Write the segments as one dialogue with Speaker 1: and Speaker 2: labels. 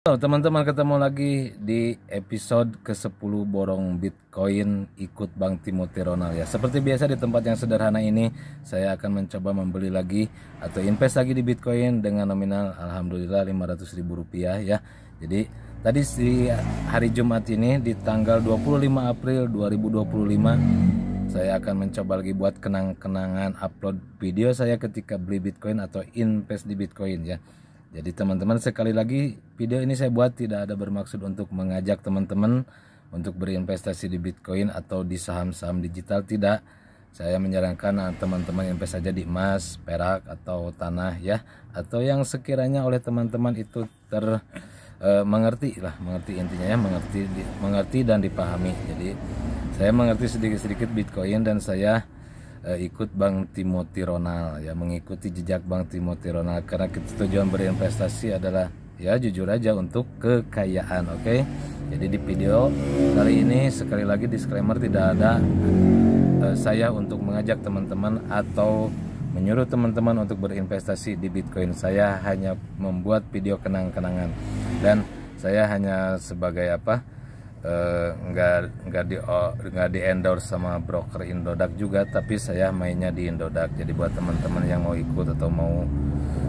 Speaker 1: Halo teman-teman, ketemu lagi di episode ke-10 Borong Bitcoin ikut Bang Timothy Ronald ya. Seperti biasa di tempat yang sederhana ini, saya akan mencoba membeli lagi atau invest lagi di Bitcoin dengan nominal alhamdulillah Rp500.000 ya. Jadi tadi di hari Jumat ini di tanggal 25 April 2025 saya akan mencoba lagi buat kenang-kenangan upload video saya ketika beli Bitcoin atau invest di Bitcoin ya. Jadi teman-teman, sekali lagi video ini saya buat tidak ada bermaksud untuk mengajak teman-teman untuk berinvestasi di Bitcoin atau di saham-saham digital, tidak. Saya menyarankan teman-teman invest saja di emas, perak atau tanah ya, atau yang sekiranya oleh teman-teman itu mengerti intinya ya, mengerti dan dipahami. Jadi saya mengerti sedikit-sedikit Bitcoin dan saya ikut Bang Timothy Ronald ya, mengikuti jejak Bang Timothy Ronald karena tujuan berinvestasi adalah ya jujur aja untuk kekayaan. Oke. Jadi di video kali ini sekali lagi disclaimer, tidak ada saya untuk mengajak teman-teman atau menyuruh teman-teman untuk berinvestasi di Bitcoin. Saya hanya membuat video kenang-kenangan dan saya hanya sebagai nggak di endorse sama broker Indodax juga, tapi saya mainnya di Indodax. Jadi buat teman-teman yang mau ikut atau mau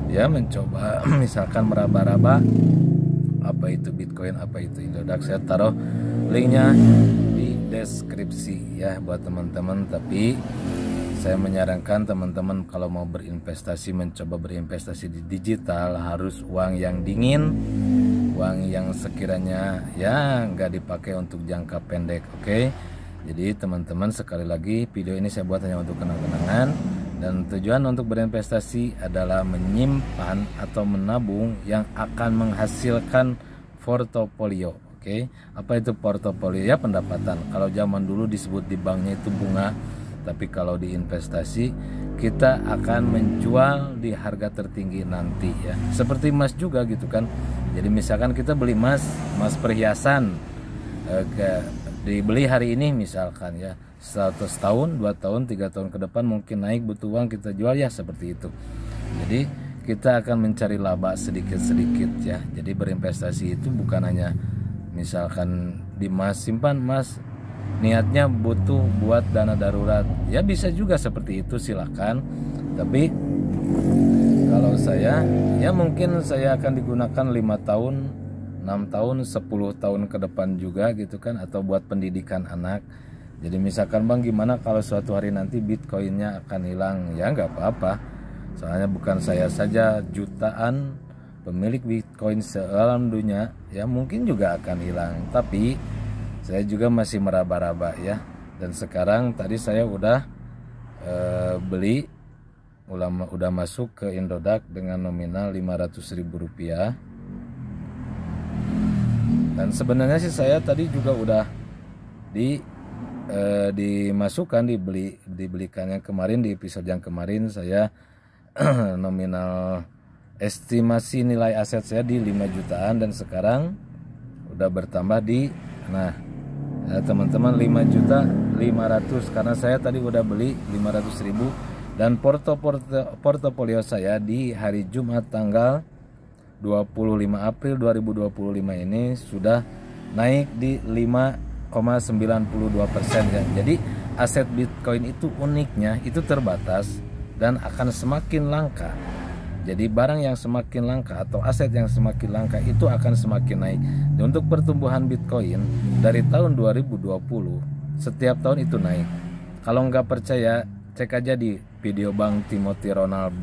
Speaker 1: ya mencoba misalkan meraba-raba apa itu Bitcoin, apa itu Indodax, saya taruh linknya di deskripsi ya buat teman-teman. Tapi saya menyarankan teman-teman kalau mau berinvestasi, mencoba berinvestasi di digital, harus uang yang dingin, uang yang sekiranya ya nggak dipakai untuk jangka pendek. Oke. Jadi teman-teman, sekali lagi video ini saya buat hanya untuk kenang-kenangan, dan tujuan untuk berinvestasi adalah menyimpan atau menabung yang akan menghasilkan portofolio. Oke. Apa itu portofolio? Ya pendapatan. Kalau zaman dulu disebut di banknya itu bunga, tapi kalau di investasi kita akan menjual di harga tertinggi nanti ya. Seperti emas juga gitu kan. Jadi misalkan kita beli emas perhiasan, dibeli hari ini misalkan ya, 100 tahun, 2 tahun, 3 tahun ke depan mungkin naik, butuh uang, kita jual ya, seperti itu. Jadi kita akan mencari laba sedikit-sedikit ya. Jadi berinvestasi itu bukan hanya misalkan di emas, simpan emas, niatnya butuh buat dana darurat ya, bisa juga seperti itu, silakan. Tapi kalau saya ya mungkin saya akan digunakan 5 tahun, 6 tahun, 10 tahun ke depan juga gitu kan, atau buat pendidikan anak. Jadi misalkan Bang, gimana kalau suatu hari nanti Bitcoinnya akan hilang? Ya nggak apa-apa, soalnya bukan saya saja, jutaan pemilik Bitcoin sealam dunia ya mungkin juga akan hilang. Tapi saya juga masih meraba-raba ya. Dan sekarang tadi saya udah beli, udah masuk ke Indodax dengan nominal Rp500.000. Dan sebenarnya sih saya tadi juga udah dimasukkan, dibelikannya kemarin di episode yang kemarin. Saya nominal estimasi nilai aset saya di 5 jutaan, dan sekarang udah bertambah di teman-teman 5.500.000 karena saya tadi udah beli 500.000. Dan portofolio saya di hari Jumat tanggal 25 April 2025 ini sudah naik di 5,92% ya. Jadi aset Bitcoin itu uniknya itu terbatas dan akan semakin langka. Jadi barang yang semakin langka atau aset yang semakin langka itu akan semakin naik. Dan untuk pertumbuhan Bitcoin dari tahun 2020 setiap tahun itu naik. Kalau nggak percaya, cek aja di video Bang Timothy Ronald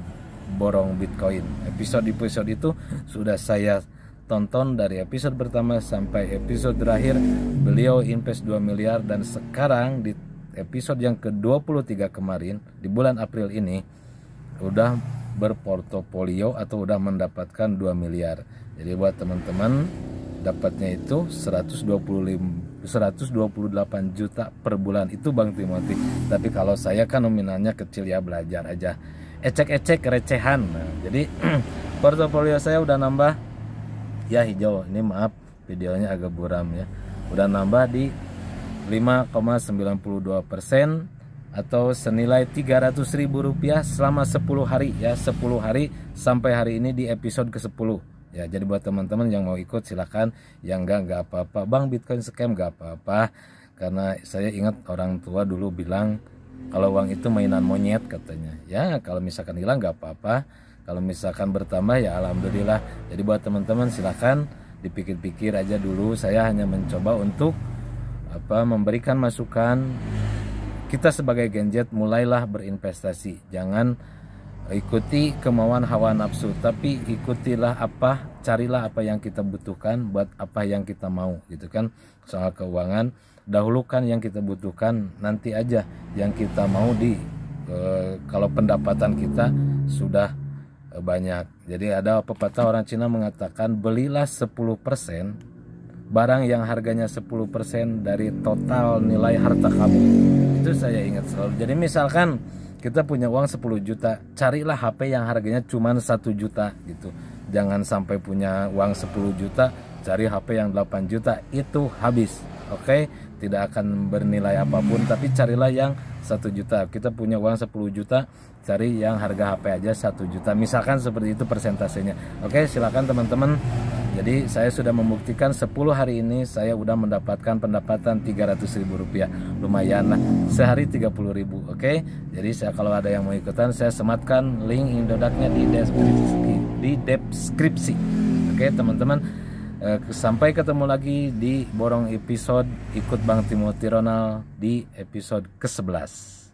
Speaker 1: Borong Bitcoin. Episode itu sudah saya tonton dari episode pertama sampai episode terakhir. Beliau invest 2 miliar, dan sekarang di episode yang ke-23 kemarin di bulan April ini udah berportofolio atau udah mendapatkan 2 miliar. Jadi buat teman-teman, dapatnya itu 128 juta per bulan itu Bang Timothy. Tapi kalau saya kan nominalnya kecil ya, belajar aja, ecek-ecek recehan. Jadi portofolio saya udah nambah ya, hijau ini, maaf videonya agak buram ya, udah nambah di 5,92% atau senilai Rp300.000 selama 10 hari ya, 10 hari sampai hari ini di episode ke-10 Ya, jadi buat teman-teman yang mau ikut silakan, yang enggak apa-apa. Bang, Bitcoin scam enggak apa-apa. Karena saya ingat orang tua dulu bilang kalau uang itu mainan monyet katanya. Ya, kalau misalkan hilang enggak apa-apa. Kalau misalkan bertambah ya alhamdulillah. Jadi buat teman-teman silakan dipikir-pikir aja dulu. Saya hanya mencoba untuk memberikan masukan. Kita sebagai Genjet mulailah berinvestasi. Jangan ikuti kemauan hawa nafsu, tapi ikutilah carilah apa yang kita butuhkan buat apa yang kita mau gitu kan. Soal keuangan, dahulukan yang kita butuhkan, nanti aja yang kita mau kalau pendapatan kita sudah banyak. Jadi ada pepatah orang Cina mengatakan belilah 10% barang yang harganya 10% dari total nilai harta kamu. Itu saya ingat selalu. Jadi misalkan kita punya uang 10 juta, carilah HP yang harganya cuma 1 juta gitu. Jangan sampai punya uang 10 juta, cari HP yang 8 juta, itu habis. Oke, tidak akan bernilai apapun, tapi carilah yang 1 juta. Kita punya uang 10 juta, cari yang harga HP aja 1 juta. Misalkan seperti itu persentasenya. Oke, silakan teman-teman. Jadi saya sudah membuktikan 10 hari ini saya udah mendapatkan pendapatan Rp300.000. Lumayan lah, sehari 30.000. Oke, jadi kalau ada yang mau ikutan, saya sematkan link Indodaknya di deskripsi. Oke teman-teman, sampai ketemu lagi di borong episode ikut Bang Timothy Ronald di episode ke-11.